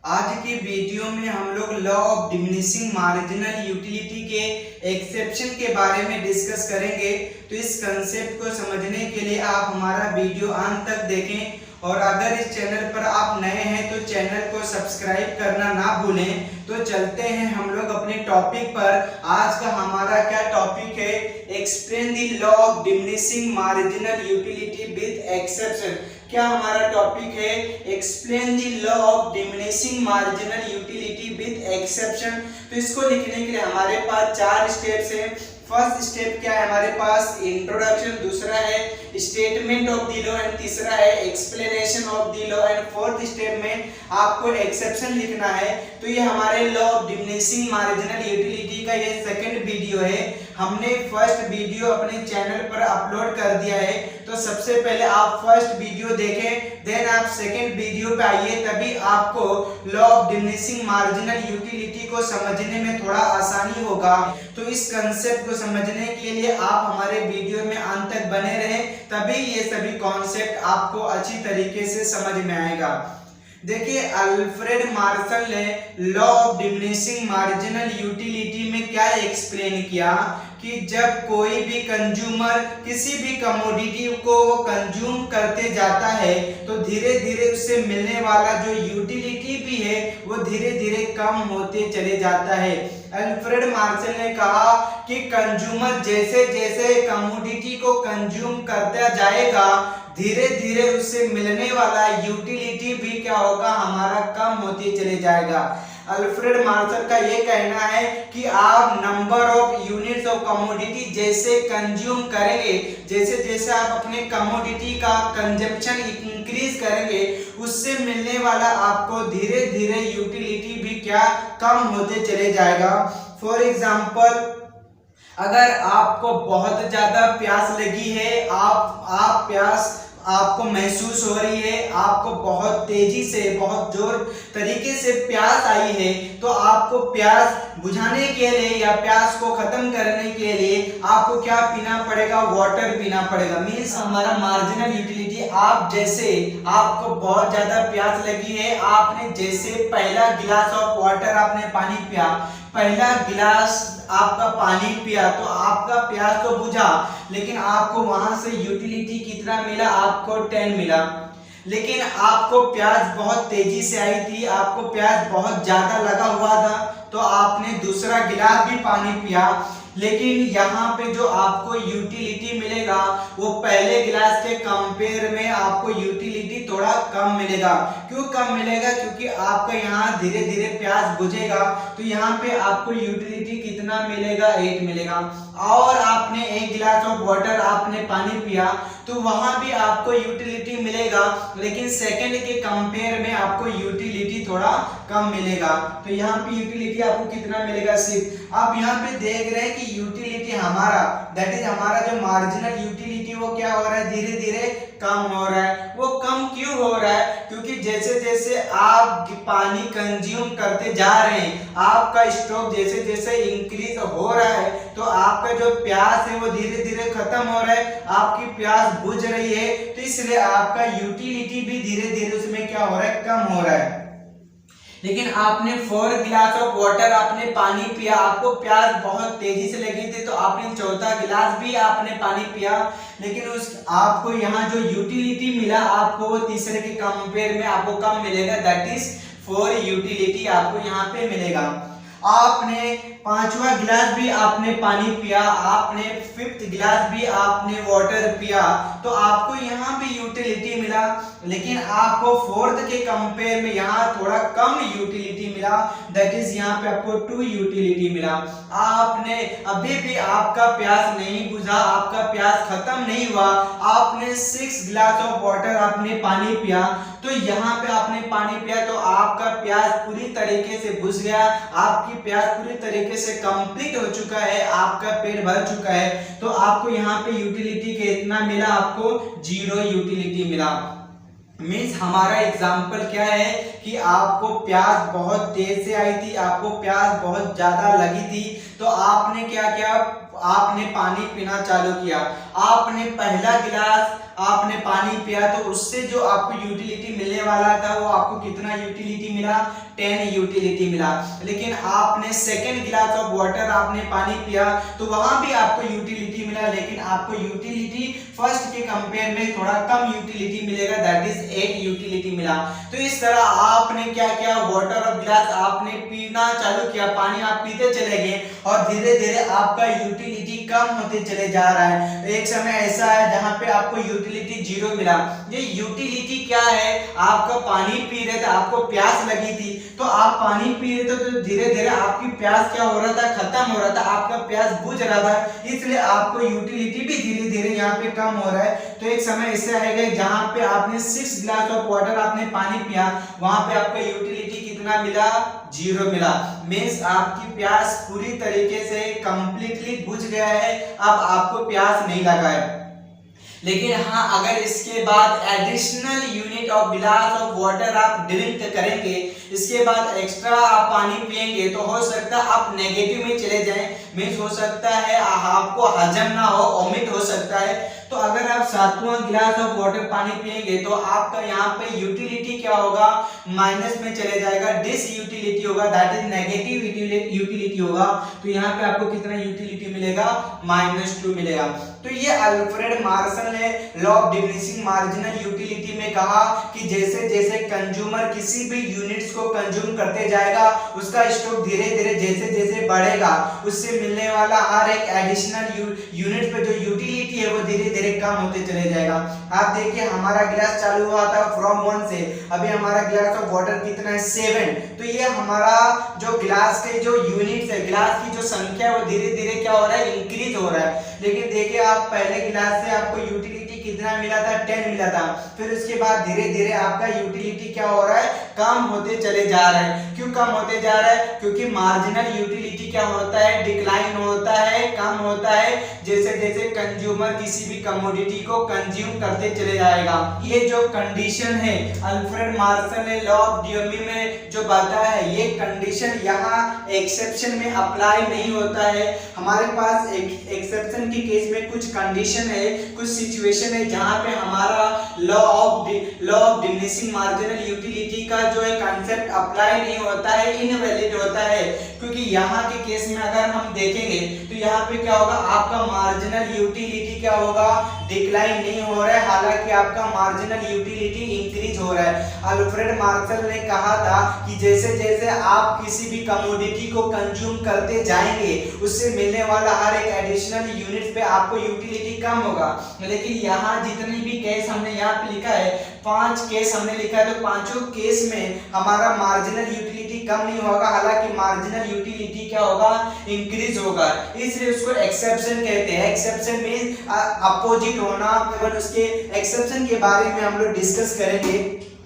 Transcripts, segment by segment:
आज की वीडियो में हम लोग law of diminishing marginal utility के एक्सेप्शन के बारे में डिस्कस करेंगे। तो इस कंसेप्ट को समझने के लिए आप हमारा वीडियो अंत तक देखें और अगर इस चैनल पर आप नए हैं तो चैनल को सब्सक्राइब करना ना भूलें। तो चलते हैं हम लोग अपने टॉपिक पर। आज का हमारा क्या टॉपिक है? Explain the law of diminishing marginal utility with exception. क्या हमारा टॉपिक है? Explain the law of diminishing marginal utility with exception. तो इसको लिखने के लिए हमारे पास 4 स्टेप्स हैं। फर्स्ट स्टेप क्या है हमारे पास? इंट्रोडक्शन, दूसरा है statement of the law and तीसरा है explanation of the law and fourth step में आपको एक्सेप्शन लिखना है। तो ये हमारे law of diminishing marginal utility का ये सेकंड वीडियो है। हमने फर्स्ट वीडियो अपने चैनल पर अपलोड कर दिया है। तो सबसे पहले आप फर्स्ट वीडियो देखें, देन आप सेकंड वीडियो पे आइए, तभी आपको law of diminishing marginal utility को समझने में थोड़ा आसानी होगा। तो इस कंसेप्ट को समझने के लिए आप हमारे वीडियो में अंत तक बने रहें, तभी ये सभी कॉन्सेप्ट आपको अच्छी तरीके से समझ में आएगा। देखिए, अल्फ्रेड मार्शल ने law of diminishing marginal utility में क्या एक्सप्लेन किया कि जब कोई भी कंज्यूमर किसी भी कमोडिटी को वो कंज्यूम करते जाता है तो धीरे धीरे उससे मिलने वाला जो यूटिलिटी भी है वो धीरे धीरे कम होते चले जाता है। अल्फ्रेड मार्शल ने कहा कि कंज्यूमर जैसे जैसे कमोडिटी को कंज्यूम करता जाएगा धीरे धीरे उससे मिलने वाला यूटिलिटी भी क्या होगा, हमारा कम होते चले जाएगा। अल्फ्रेड मार्शल का ये कहना है कि आप number of units of commodity जैसे कंज्यूम करेंगे, जैसे जैसे आप अपने कमोडिटी का कंजम्पशन इंक्रीज करेंगे उससे मिलने वाला आपको धीरे धीरे यूटिलिटी भी क्या कम होते चले जाएगा। फॉर एग्जाम्पल, अगर आपको बहुत ज्यादा प्यास लगी है, आप प्यास आपको महसूस हो रही है, आपको बहुत तेजी से बहुत जोर तरीके से प्यास आई है, तो आपको प्यास बुझाने के लिए या प्यास को खत्म करने के लिए आपको क्या पीना पड़ेगा? वाटर पीना पड़ेगा। मींस हमारा मार्जिनल यूटिलिटी, आप जैसे आपको बहुत ज्यादा प्यास लगी है, आपने जैसे पहला गिलास ऑफ वाटर आपने पानी पिया, पहला गिलास आपका पानी पिया तो आपका प्यास तो बुझा, लेकिन आपको वहां से यूटिलिटी कितना मिला? आपको 10 मिला। लेकिन आपको प्यास बहुत तेजी से आई थी, आपको प्यास बहुत ज्यादा लगा हुआ था, तो आपने दूसरा गिलास भी पानी पिया, लेकिन यहाँ पे जो आपको यूटिलिटी मिलेगा वो पहले गिलास के कंपेयर में आपको यूटिलिटी थोड़ा कम मिलेगा। क्यों कम मिलेगा? क्योंकि आपका यहाँ धीरे धीरे प्यास बुझेगा, तो यहाँ पे आपको यूटिलिटी कितना मिलेगा? 8 मिलेगा। और आपने 1 गिलास ऑफ वाटर आपने पानी पिया तो वहां भी आपको यूटिलिटी मिलेगा, लेकिन सेकंड के कंपेयर में आपको यूटिलिटी थोड़ा कम मिलेगा। तो यहाँ पे यूटिलिटी आपको कितना मिलेगा? 6। आप यहाँ पे देख रहे हैं कि यूटिलिटी हमारा, दैट इज हमारा जो मार्जिनल यूटिलिटी वो क्या हो रहा है? धीरे धीरे कम हो रहा है। वो कम क्यों हो रहा है? क्योंकि जैसे जैसे आप पानी कंज्यूम करते जा रहे हैं, आपका स्टॉक जैसे जैसे इंक्रीज हो रहा है, तो आपका जो प्यास है वो धीरे धीरे खत्म हो रहा है, आपकी प्यास बुझ रही है, तो इसलिए आपका यूटिलिटी भी धीरे धीरे उसमें क्या हो रहा है? कम हो रहा है। लेकिन आपने 4 गिलास ऑफ वाटर आपने पानी पिया, आपको प्यास बहुत तेजी से लगी थी, तो आपने चौथा गिलास भी आपने पानी पिया, लेकिन उस आपको यहाँ जो यूटिलिटी मिला आपको वो तीसरे के कंपेयर में आपको कम मिलेगा, दैट इज 4 यूटिलिटी आपको यहाँ पे मिलेगा। आपने 5वां गिलास भी आपने पानी पिया, आपने 5th गिलास भी आपने वाटर पिया, तो आपको यहाँ भी यूटिलिटी मिला, लेकिन आपको 4th के कंपेयर में यहाँ थोड़ा कम यूटिलिटी मिला, दैट इज यहाँ पे आपको 2 यूटिलिटी मिला। आपने अभी भी आपका प्यास नहीं बुझा, आपका प्यास खत्म नहीं हुआ, आपने 6 गिलास ऑफ वाटर आपने पानी पिया, तो यहाँ पे आपने पानी पिया तो आपका प्यास पूरी तरीके से बुझ गया, आपकी प्यास पूरी तरीके से कंप्लीट हो चुका है, आपका पेट भर चुका है, तो आपको यहाँ पे यूटिलिटी कितना मिला? आपको 0 यूटिलिटी मिला। मीन्स हमारा एग्जाम्पल क्या है कि आपको प्यास बहुत तेज से आई थी, आपको प्यास बहुत ज्यादा लगी थी, तो आपने क्या किया? आपने पानी पीना चालू किया, आपने पहला गिलास आपने पानी पिया तो उससे जो आपको यूटिलिटी मिलने वाला था वो आपको कितना यूटिलिटी मिला, 10 यूटिलिटी मिला। लेकिन आपने सेकंड गिलास ऑफ वाटर आपने पानी पिया तो वहां भी आपको यूटिलिटी मिला, लेकिन आपको यूटिलिटी फर्स्ट के कंपेयर में थोड़ा कम यूटिलिटी मिलेगा, दैट इज 8 यूटिलिटी मिला। तो इस तरह आपने क्या किया, वाटर ऑफ गिलास आपने पीना चालू किया, पानी आप पीते चले गए और धीरे धीरे आपका यूटिलिटी कम होते चले जा रहा है। एक समय ऐसा है जहां पे आपको यूटिलिटी 0 मिला। ये यूटिलिटी क्या है, आपका पानी पी रहे थे, आपको प्यास लगी थी तो आप पानी पी रहे थे तो धीरे धीरे आपकी प्यास क्या हो रहा था, खत्म हो रहा था, आपका प्यास बुझ रहा था, इसलिए आपको यूटिलिटी भी धीरे धीरे यहाँ पे कम हो रहा है। तो एक समय ऐसा आएगा जहां पे आपने 6 गिलास ऑफ वाटर आपने पानी पिया, वहां पे आपका यूटिलिटी कितना मिला, 0 मिला। मींस आपकी प्यास पूरी तरीके से कंप्लीटली बुझ गया है, अब आपको प्यास नहीं लगा है। लेकिन हाँ, अगर इसके बाद एडिशनल यूनिट ऑफ गिलास ऑफ वाटर आप ड्रिंक करेंगे, इसके बाद एक्स्ट्रा आप पानी पिएंगे तो हो सकता है आप नेगेटिव में चले जाएं, मींस हो सकता है आपको हजम ना हो, वोमिट हो सकता है। तो अगर आप 7वां गिलास ऑफ वाटर पानी पिएंगे तो आपका यहाँ पे यूटिलिटी क्या होगा, माइनस में चले जाएगा, डिस यूटिलिटी होगा, दैट इज नेगेटिव यूटिलिटी होगा। तो यहाँ पे आपको कितना यूटिलिटी मिलेगा, -2 मिलेगा। तो ये अल्फ्रेड मार्शल ने law of diminishing marginal utility में कहा कि जैसे जैसे कंज्यूमर किसी भी यूनिट्स को कंज्यूम करते जाएगा, उसका स्टॉक धीरे धीरे जैसे जैसे बढ़ेगा, उससे मिलने वाला हर एक एडिशनल यूनिट पे जो यूटिलिटी है वो धीरे धीरे कम होते चले जाएगा। आप देखिए हमारा गिलास चालू हुआ था फ्रॉम 1 से, अभी हमारा गिलास ऑफ वाटर कितना है, 7। तो ये हमारा जो गिलास के जो यूनिट्स है, गिलास की जो संख्या है वो धीरे धीरे क्या हो रहा है, इंक्रीज हो रहा है। लेकिन देखिए आप पहले गिलास से आपको यूटिलिटी कितना मिला था, 10 मिला था, फिर उसके बाद धीरे धीरे आपका यूटिलिटी क्या हो रहा है, कम होते चले जा रहा है। क्यों कम होते जा रहा है, क्योंकि मार्जिनल यूटिलिटी क्या होता है, डिक्लाइन होता है, कम होता है, जैसे जैसे कंज्यूमर किसी भी कमोडिटी को कंज्यूम करते चले जाएगा। ये जो कंडीशन है अल्फ्रेड मार्शल ने लॉ ऑफ डियोमी में जो बताया है, ये कंडीशन यहाँ एक्सेप्शन में अप्लाई नहीं होता है। हमारे पास एक्सेप्शन के केस में कुछ कंडीशन है, कुछ सिचुएशन है जहां पे हमारा law of diminishing marginal utility का जो है कांसेप्ट अप्लाई नहीं होता है, इनवैलिड होता है। क्योंकि यहाँ के केस में अगर हम देखेंगे तो यहाँ पे क्या होगा, आपका मार्जिनल यूटिलिटी क्या होगा, डिक्लाइन नहीं हो रहा है, हालांकि आपका मार्जिनल यूटिलिटी इंक्रीज हो रहा है। अल्फ्रेड मार्शल ने कहा था कि जैसे जैसे आप किसी भी कमोडिटी को कंज्यूम करते जाएंगे, उससे मिलने वाला हर एक एडिशनल यूनिट पे आपको यूटिलिटी कम होगा। लेकिन यहाँ जितनी भी केस हमने यहाँ पे लिखा है, 5 केस हमने लिखा है, तो पांचों केस में हमारा मार्जिनल यूटिलिटी कम नहीं होगा, हालांकि मार्जिनल यूटिलिटी क्या होगा, इंक्रीज होगा, इसलिए उसको एक्सेप्शन कहते हैं। एक्सेप्शन मींस अपोजिट होना। उसके एक्सेप्शन के बारे में हम लोग डिस्कस करेंगे।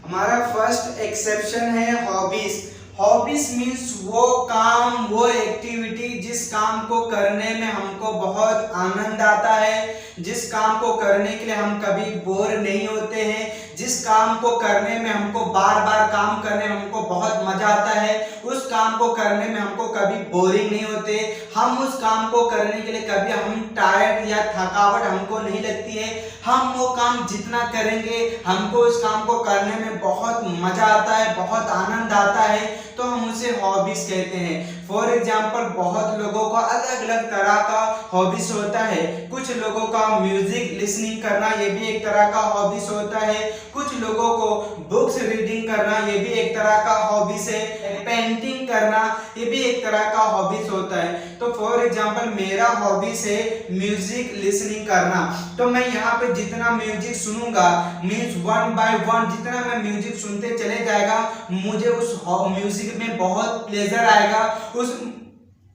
हमारा फर्स्ट एक्सेप्शन है हॉबीज। हॉबीज मीन्स वो काम, वो एक्टिविटी जिस काम को करने में हमको बहुत आनंद आता है, जिस काम को करने के लिए हम कभी बोर नहीं होते हैं, जिस काम को करने में हमको बार बार काम करने में हमको बहुत मजा आता है, उस काम को करने में हमको कभी बोरिंग नहीं होते, हम उस काम को करने के लिए कभी हम टायर्ड या थकावट हमको नहीं लगती है, हम वो काम जितना करेंगे हमको उस काम को करने में बहुत मजा आता है, बहुत आनंद आता है, तो हम उसे हॉबीज कहते हैं। फॉर एग्जाम्पल बहुत लोगों का अलग अलग तरह का हॉबीज होता है। कुछ लोगों का म्यूजिक लिसनिंग करना ये भी एक तरह का हॉबीज होता है, कुछ लोगों को बुक्स रीडिंग करना ये भी एक तरह का हॉबीज है, पेंटिंग करना ये भी एक तरह का हॉबीज होता है। तो फॉर एग्जाम्पल मेरा हॉबीज है म्यूजिक लिसनिंग करना, तो मैं यहाँ पे जितना म्यूजिक सुनूंगा, मीन्स 1 by 1 जितना मैं म्यूजिक सुनते चले जाएगा, मुझे उस म्यूजिक में बहुत प्लेजर आएगा, उस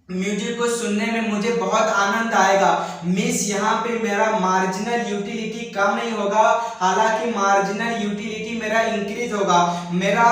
म्यूजिक को सुनने में मुझे बहुत आनंद आएगा। यहाँ पे मेरा मार्जिनल यूटिलिटी कम नहीं होगा, हालांकि मार्जिनल यूटिलिटी मेरा इंक्रीज होगा। मेरा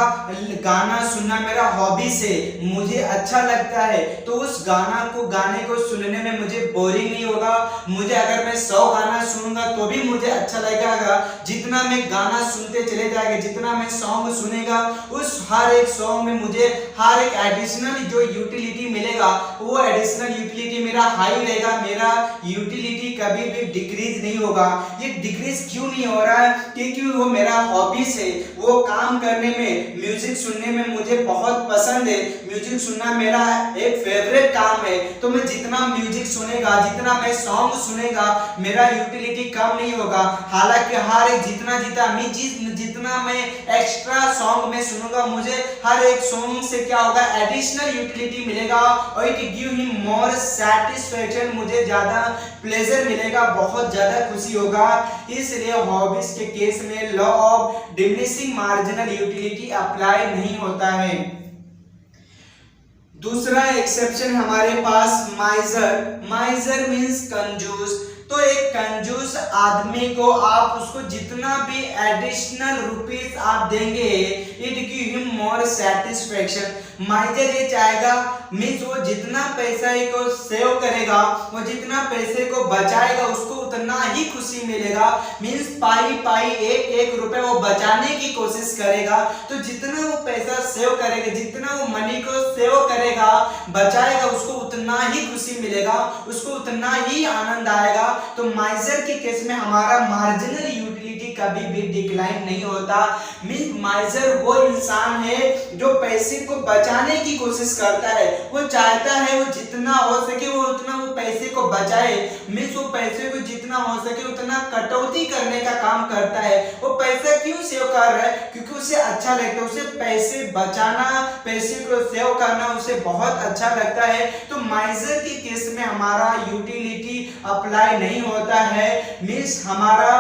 गाना सुनना मेरा हॉबी से मुझे अच्छा लगता है, तो उस गाने को सुनने में मुझे बोरिंग नहीं होगा। मुझे अगर मैं 100 गाना सुनूंगा तो भी मुझे अच्छा लगेगा। जितना मैं गाना सुनते चले जाएगा, जितना मैं सॉन्ग सुनेगा, उस हर एक सॉन्ग में मुझे हर एक एडिशनल जो यूटिलिटी मिलेगा, वो एडिशनल यूटिलिटी मेरा हाई रहेगा। मेरा यूटिलिटी कभी भी डिक्रीज नहीं होगा। ये डिक्रीज क्यों नहीं हो रहा है? क्योंकि वो मेरा हॉबीज है। वो काम करने में, म्यूजिक सुनने में मुझे बहुत पसंद है। म्यूजिक सुनना मेरा एक फेवरेट काम है। तो मैं जितना म्यूजिक सुनेगा, जितना मैं सॉन्ग सुनेगा, मेरा यूटिलिटी कम नहीं होगा। हालांकि हर एक जितना मैं एक्स्ट्रा सॉन्ग में सुनूंगा, मुझे हर एक सॉन्ग से क्या होगा, एडिशनल यूटिलिटी मिलेगा और it give him more satisfaction. मुझे ज्यादा प्लेजर मिलेगा, बहुत ज्यादा खुशी होगा। इसलिए हॉबीज के केस में law of diminishing marginal utility apply नहीं होता है। दूसरा एक्सेप्शन हमारे पास माइजर मींस कंजूस। तो एक कंजूस आदमी को आप उसको जितना भी एडिशनल रुपीस आप देंगे, it give him more satisfaction. माइजर ये चाहेगा, मींस वो जितना पैसा को सेव करेगा, वो जितना पैसे को बचाएगा, उसको उतना ही खुशी मिलेगा। मींस पाई एक रुपए वो बचाने की कोशिश करेगा। तो जितना वो पैसा सेव करेगा, जितना वो मनी को सेव करेगा, बचाएगा, उसको उतना ही खुशी मिलेगा, उसको उतना ही आनंद आएगा। तो माइजर के केस में हमारा मार्जिनल यूटिलिटी कभी भी डिक्लाइन नहीं होता। मींस माइजर वो इंसान है जो पैसे को बचाने की कोशिश करता है। वो चाहता है वो जितना हो सके वो उतना वो पैसे को बचाए। मींस वो पैसे को जितना हो सके उतना कटौती करने का काम करता है। वो पैसा क्यों सेव कर रहा है? क्योंकि उसे अच्छा लगता है। उसे पैसे बचाना, पैसे को सेव करना उसे बहुत अच्छा लगता है। तो माइजर के केस में हमारा यूटिलिटी अप्लाई नहीं होता है। मींस हमारा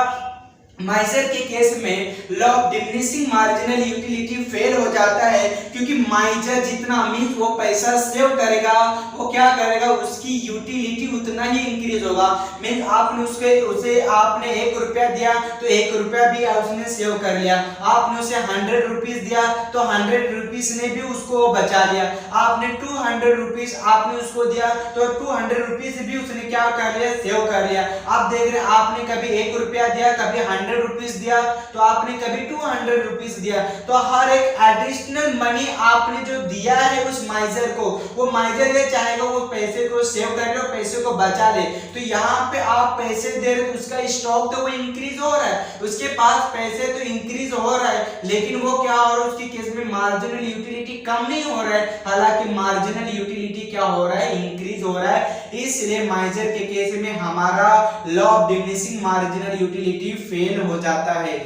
माइजर के केस में law of diminishing marginal utility fail हो जाता है, क्योंकि माइजर जितना मींस वो पैसा सेव करेगा, वो क्या करेगा, उसकी यूटिलिटी उतना ही इंक्रीज होगा। मींस आपने उसे आपने 1 रुपया दिया तो 1 रुपया भी उसने सेव कर लिया। आपने उसे 100 रुपीज दिया तो 100 रुपीज ने भी उसको बचा लिया। आपने 200 रुपीज आपने उसको दिया तो 200 रुपीज भी उसने क्या कर लिया, सेव कर लिया। आप देख रहे हैं, आपने कभी 1 रुपया दिया, कभी 100 रुपीस दिया, तो आपने कभी 200 रुपीस दिया। तो हर एक एडिशनल मनी आपने जो दिया है उस माइजर को, वो माइजर ये चाहेगा वो पैसे को सेव कर ले, पैसे को बचा ले। तो यहाँ पे आप पैसे दे रहे तो उसका स्टॉक तो वो इंक्रीज हो रहा है, उसके पास पैसे तो इंक्रीज हो रहा है, लेकिन वो क्या हो रहा है, उसके केस में मार्जिनल यूटिलिटी कम नहीं हो रहा है। हालांकि मार्जिनल यूटिलिटी क्या हो रहा है, इंक्रीज हो रहा है। इसलिए माइजर के केस में हमारा law of diminishing marginal utility fail हो जाता है।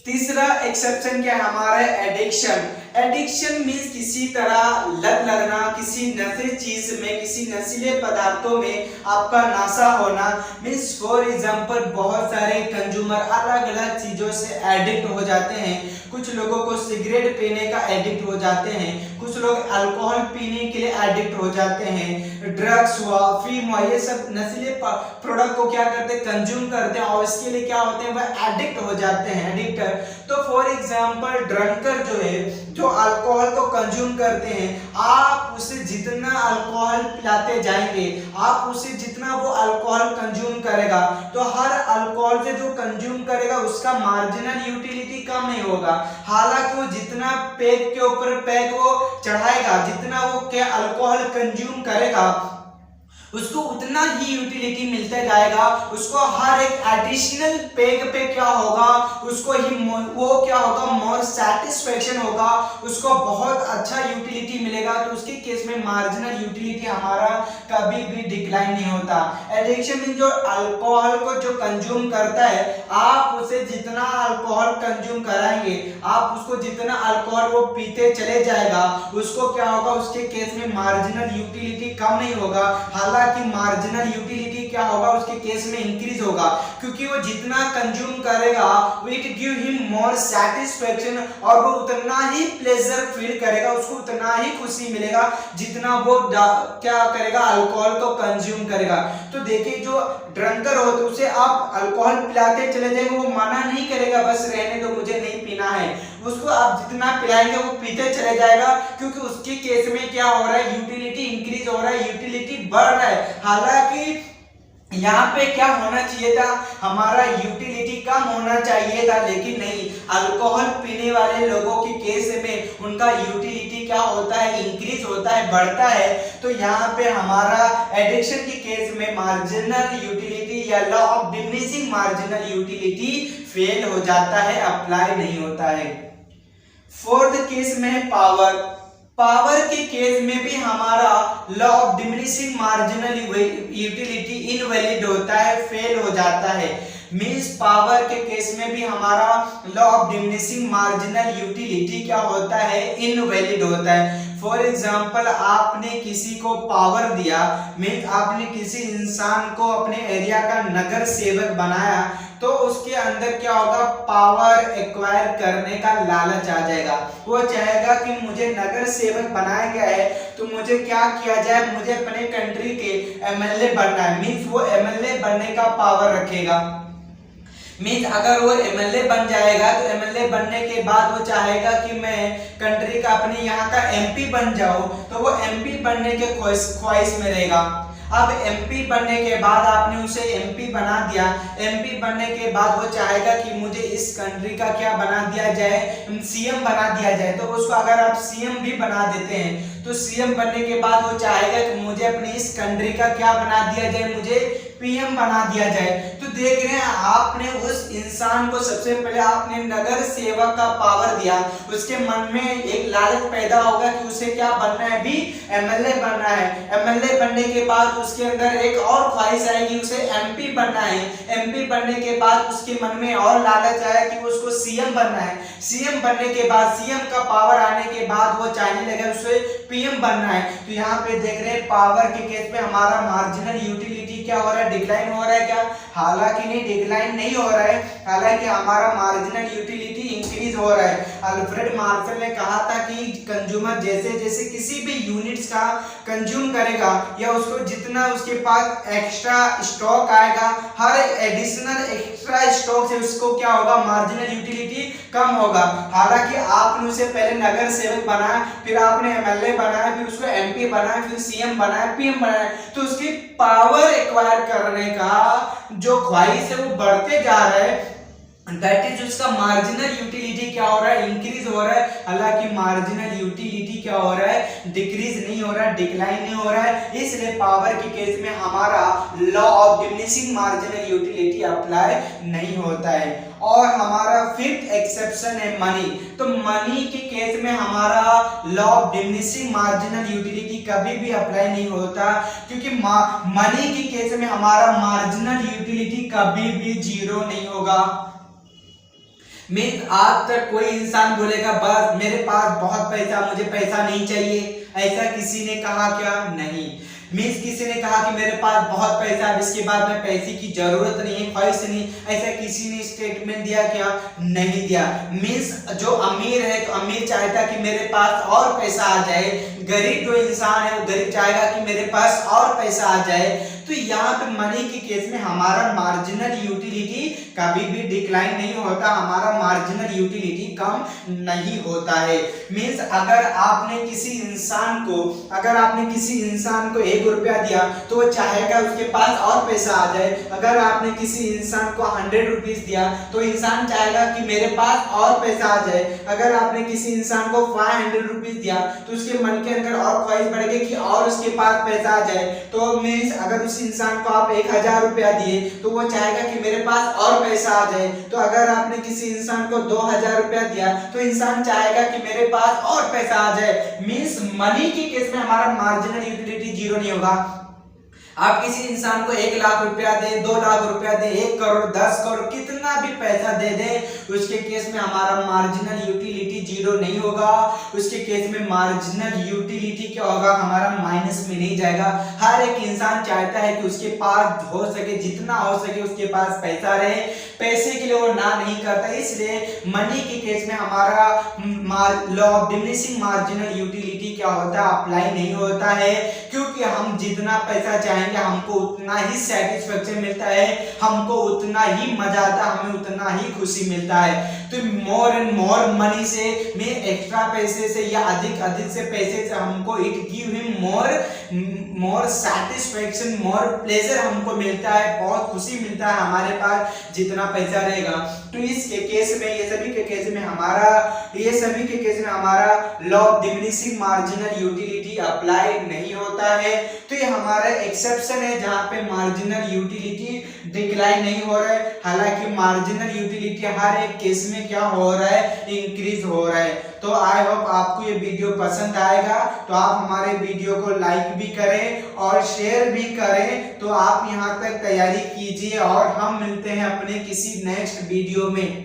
तीसरा एक्सेप्शन क्या है हमारा, एडिक्शन। एडिक्शन मींस किसी तरह लत लगना, किसी नशे चीज में, किसी नशीले पदार्थों में आपका नशा होना। मींस फॉर एग्जांपल बहुत सारे कंज्यूमर अलग अलग चीजों से एडिक्ट हो जाते हैं। कुछ लोगों को सिगरेट पीने का एडिक्ट हो जाते हैं, कुछ लोग अल्कोहल पीने के लिए एडिक्ट हो जाते हैं, ड्रग्स हुआ, अफीम हुआ, ये सब नशीले प्रोडक्ट को क्या करते हैं, कंज्यूम करते हैं और इसके लिए क्या होते हैं, वह एडिक्ट हो जाते हैं, एडिक्टर। तो फॉर एग्जांपल ड्रंकर जो है, जो अल्कोहल को कंज्यूम करते हैं, आप उसे जितना अल्कोहल पिलाते जाएंगे, आप उसे जितना वो अल्कोहल कंज्यूम करेगा, तो हर अल्कोहल से जो कंज्यूम करेगा उसका मार्जिनल यूटिलिटी कम नहीं होगा। हालांकि वो जितना पैग के ऊपर पैग वो चढ़ाएगा, जितना वो क्या अल्कोहल कंज्यूम करेगा, उसको उतना ही यूटिलिटी मिलता जाएगा। उसको हर एक एडिशनल पेग पे क्या होगा, उसको ही वो क्या होगा, मोर सैटिस्फैक्शन होगा, उसको बहुत अच्छा यूटिलिटी मिलेगा। तो उसके केस में मार्जिनल यूटिलिटी हमारा कभी भी डिक्लाइन नहीं होता। एडिक्शन मीन जो अल्कोहल को जो कंज्यूम करता है, आप उसे जितना अल्कोहल कंज्यूम कराएंगे, आप उसको जितना अल्कोहल वो पीते चले जाएगा, उसको क्या होगा, उसके केस में मार्जिनल यूटिलिटी कम नहीं होगा। हालांकि हालांकि मार्जिनल यूटिलिटी क्या होगा उसके केस में इंक्रीज होगा, क्योंकि वो जितना कंज्यूम करेगा it give him more satisfaction, और वो उतना ही प्लेजर फील करेगा, उसको उतना ही खुशी मिलेगा जितना वो क्या करेगा, अल्कोहल को कंज्यूम करेगा। तो देखिए जो ड्रंकर हो तो उसे आप अल्कोहल पिलाते चले जाएंगे, वो मना नहीं करेगा बस रहने दो मुझे नहीं पीना है, उसको आप जितना पिलाएंगे वो पीते चले जाएगा, क्योंकि उसके केस में क्या हो रहा है, यूटिलिटी इंक्रीज हो रहा है, यूटिलिटी बढ़ रहा है। हालांकि यहाँ पे क्या होना चाहिए था, हमारा यूटिलिटी कम होना चाहिए था, लेकिन नहीं, अल्कोहल पीने वाले लोगों के केस में उनका यूटिलिटी क्या होता है, इंक्रीज होता है, बढ़ता है। तो यहाँ पे हमारा एडिक्शन के केस में मार्जिनल यूटिलिटी या law of diminishing marginal utility fail हो जाता है, अप्लाई नहीं होता है। फोर्थ केस में पावर के केस में भी हमारा law of diminishing marginal utility invalid होता है, फेल हो जाता है। मींस पावर के केस में भी हमारा law of diminishing marginal utility क्या होता है, इनवैलिड होता है। फॉर एग्जाम्पल आपने किसी को पावर दिया, मीन्स आपने किसी इंसान को अपने एरिया का नगर सेवक बनाया, तो उसके अंदर क्या होगा, पावर एक्वायर करने का लालच आ जाएगा। वो चाहेगा कि मुझे नगर सेवक बनाया गया है तो मुझे क्या किया जाए, मुझे अपने कंट्री के एमएलए बनना है, मीन्स वो एमएलए बनने का पावर रखेगा। मीन्स अगर वो एमएलए बन जाएगा तो एमएलए बनने के बाद वो चाहेगा कि मैं कंट्री का अपने यहाँ का एमपी बन जाऊं, तो वो एमपी बनने के ख्वाहिश में रहेगा। अब एमपी बनने के बाद आपने उसे एमपी बना दिया, एमपी बनने के बाद वो चाहेगा कि मुझे इस कंट्री का क्या बना दिया जाए, सीएम बना दिया जाए। तो उसको अगर आप सीएम भी बना देते हैं तो सीएम बनने के बाद वो चाहेगा कि मुझे अपनी इस कंट्री का क्या बना दिया जाए, मुझे पीएम बना दिया जाए। तो देख रहे हैं आपने उस इंसान को सबसे पहले आपने नगर सेवक का पावर दिया, उसके मन में एक लालच पैदा होगा कि उसे क्या बनना है, भी एमएलए बनना है। एमएलए बनने के बाद उसके अंदर एक और ख्वाहिश आएगी, उसे एमपी बनना है। एमपी बनने के बाद उसके मन में और लालच आया कि उसको सीएम बनना है। सीएम बनने के बाद, सीएम का पावर आने के बाद वो चाहने लगा उसे पीएम बनना है। तो यहाँ पे देख रहे हैं पावर के केस में हमारा मार्जिनल यूटिलिटी क्या हो रहा है, डिक्लाइन हो रहा है क्या, हालांकि नहीं, डिक्लाइन नहीं हो रहा है, हालांकि हमारा मार्जिनल यूटिलिटी इंक्रीज हो रहा है। अल्फ्रेड मार्शल ने कहा था कि कंज्यूमर जैसे जैसे किसी भी यूनिट्स का कंज्यूम करेगा या उसको जितना उसके पास एक्स्ट्रा स्टॉक आएगा, हर एडिशनल एक्स्ट्रा स्टॉक से उसको क्या होगा, मार्जिनल यूटिलिटी कम होगा। हालांकि आपने उसे पहले नगर सेवक बनाया, फिर आपने एमएलए बनाया, फिर उसको एमपी बनाया, फिर सीएम बनाया, पीएम बनाया, तो उसकी पावर एक्वायर करने का जो ख्वाहिश है वो बढ़ते जा रहा है। दैट इज उसका मार्जिनल यूटिलिटी क्या हो रहा है, इंक्रीज हो रहा है। हालांकि मार्जिनल यूटिलिटी क्या हो रहा है, डिक्रीज नहीं हो रहा है, डिक्लाइन नहीं हो रहा है। इसलिए पावर के केस में हमारा law of diminishing marginal utility apply नहीं होता है। और हमारा फिफ्थ एक्सेप्शन है मनी। तो मनी के केस में हमारा law of diminishing marginal utility कभी भी अप्लाई नहीं होता, क्योंकि मनी के केस में हमारा मार्जिनल यूटिलिटी कभी भी जीरो नहीं होगा। मीन्स आज तक कोई इंसान बोलेगा बस मेरे पास बहुत पैसा, मुझे पैसा नहीं चाहिए, ऐसा किसी ने कहा क्या, नहीं। मीन्स किसी ने कहा कि मेरे पास बहुत पैसा है, इसके बाद में पैसे की जरूरत नहीं है, ख्वाहिश नहीं, ऐसा किसी ने स्टेटमेंट दिया क्या, नहीं दिया। मीन्स जो अमीर है तो अमीर चाहता कि मेरे पास और पैसा आ जाए, गरीब जो इंसान है वो गरीब चाहेगा कि मेरे पास और पैसा आ जाए। तो यहाँ पे मनी के केस में हमारा मार्जिनल यूटिलिटी कभी भी डिक्लाइन नहीं होता, हमारा मार्जिनल यूटिलिटी कम नहीं होता है। मीन्स अगर आपने किसी इंसान को 1 रुपया दिया तो वो चाहेगा उसके पास और पैसा आ जाए। अगर आपने किसी इंसान को 100 रुपीज दिया तो इंसान चाहेगा कि मेरे पास और पैसा आ जाए। अगर आपने किसी इंसान को 500 रुपीज दिया तो उसके मन के अंदर और ख्वाहिश बढ़ गई कि और उसके पास पैसा आ जाए। तो मीन्स अगर उस इंसान को आप 1000 रुपया दिए तो वो चाहेगा कि मेरे पास और पैसा आ जाए। तो अगर आपने किसी इंसान को 2000 रुपया दिया तो इंसान चाहेगा कि मेरे पास और पैसा आ जाए। मीन्स मनी के केस में हमारा मार्जिनल यूटिलिटी जीरो नहीं होगा। आप किसी इंसान को 1 लाख रुपया दे, 2 लाख रुपया दे, 1 करोड़, 10 करोड़, कितना भी पैसा दे दे, उसके केस में हमारा मार्जिनल यूटिलिटी जीरो नहीं होगा। उसके केस में मार्जिनल यूटिलिटी क्या होगा, हमारा माइनस में नहीं जाएगा। हर एक इंसान चाहता है कि उसके पास हो सके, जितना हो सके उसके पास पैसा रहे, पैसे के लिए वो ना नहीं करता। इसलिए मनी के केस में हमारा law of diminishing marginal utility क्या होता है, अप्लाई नहीं होता है, क्योंकि हम जितना पैसा चाहेंगे हमको उतना ही सेटिस्फेक्शन मिलता है, हमको उतना ही मजा आता है, हमें उतना ही खुशी मिलता है। तो मोर एंड मोर मनी से, में एक्स्ट्रा पैसे से या अधिक से पैसे से हमको it give him more satisfaction, more pleasure हमको मिलता है, बहुत खुशी मिलता है हमारे पास जितना पैसा रहेगा। तो इसके केस में, ये सभी के केस में हमारा law of diminishing marginal utility apply नहीं होता है। तो ये हमारा एक्सेप्शन है जहां पे मार्जिनल यूटिलिटी डिक्लाइन नहीं हो रहा है, हालांकि मार्जिनल यूटिलिटी हर एक केस में क्या हो रहा है, इंक्रीज हो रहा है। तो आई होप आपको ये वीडियो पसंद आएगा, तो आप हमारे वीडियो को लाइक भी करें और शेयर भी करें। तो आप यहाँ तक तैयारी कीजिए और हम मिलते हैं अपने किसी नेक्स्ट वीडियो में।